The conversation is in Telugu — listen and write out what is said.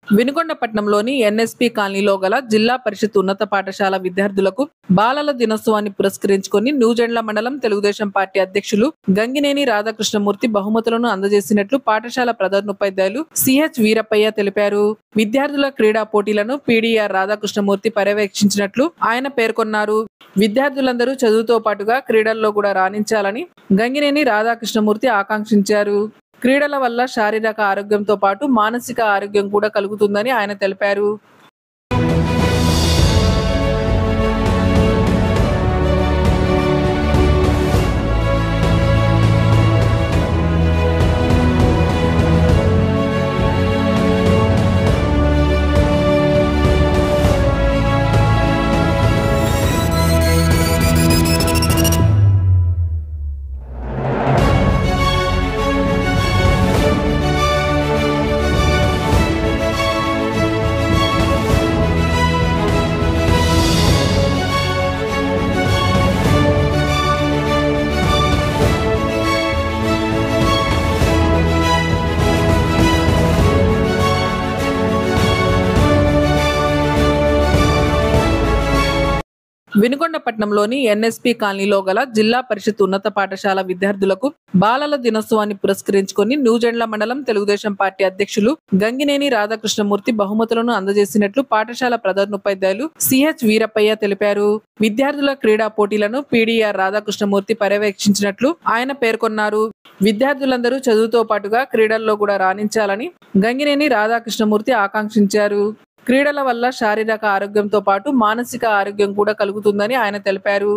వినుకొండపట్నంలోని ఎన్ఎస్పి కాలనీలో గల జిల్లా పరిషత్ ఉన్నత పాఠశాల విద్యార్థులకు బాలల దినోత్సవాన్ని పురస్కరించుకొని న్యూజెండ్ల మండలం తెలుగుదేశం పార్టీ అధ్యక్షులు గంగినేని రాధాకృష్ణమూర్తి బహుమతులను అందజేసినట్లు పాఠశాల ప్రధానోపాధ్యాయులు సిహెచ్ వీరప్పయ్య తెలిపారు. విద్యార్థుల క్రీడా పోటీలను పీడీఆర్ రాధాకృష్ణమూర్తి పర్యవేక్షించినట్లు ఆయన పేర్కొన్నారు. విద్యార్థులందరూ చదువుతో పాటుగా క్రీడల్లో కూడా రాణించాలని గంగినేని రాధాకృష్ణమూర్తి ఆకాంక్షించారు. క్రీడల వల్ల శారీరక ఆరోగ్యంతో పాటు మానసిక ఆరోగ్యం కూడా కలుగుతుందని ఆయన తెలిపారు. వినుకొండపట్నంలోని ఎన్ఎస్పి కాలనీలో గల జిల్లా పరిషత్ ఉన్నత పాఠశాల విద్యార్థులకు బాలల దినోత్సవాన్ని పురస్కరించుకొని న్యూజెండ్ల మండలం తెలుగుదేశం పార్టీ అధ్యక్షులు గంగినేని రాధాకృష్ణమూర్తి బహుమతులను అందజేసినట్లు పాఠశాల ప్రధానోపాధ్యాయులు సిహెచ్ వీరప్పయ్య తెలిపారు. విద్యార్థుల క్రీడా పోటీలను పీడీఆర్ రాధాకృష్ణమూర్తి పర్యవేక్షించినట్లు ఆయన పేర్కొన్నారు. విద్యార్థులందరూ చదువుతో పాటుగా క్రీడల్లో కూడా రాణించాలని గంగినేని రాధాకృష్ణమూర్తి ఆకాంక్షించారు. క్రీడల వల్ల శారీరక ఆరోగ్యంతో పాటు మానసిక ఆరోగ్యం కూడా కలుగుతుందని ఆయన తెలిపారు.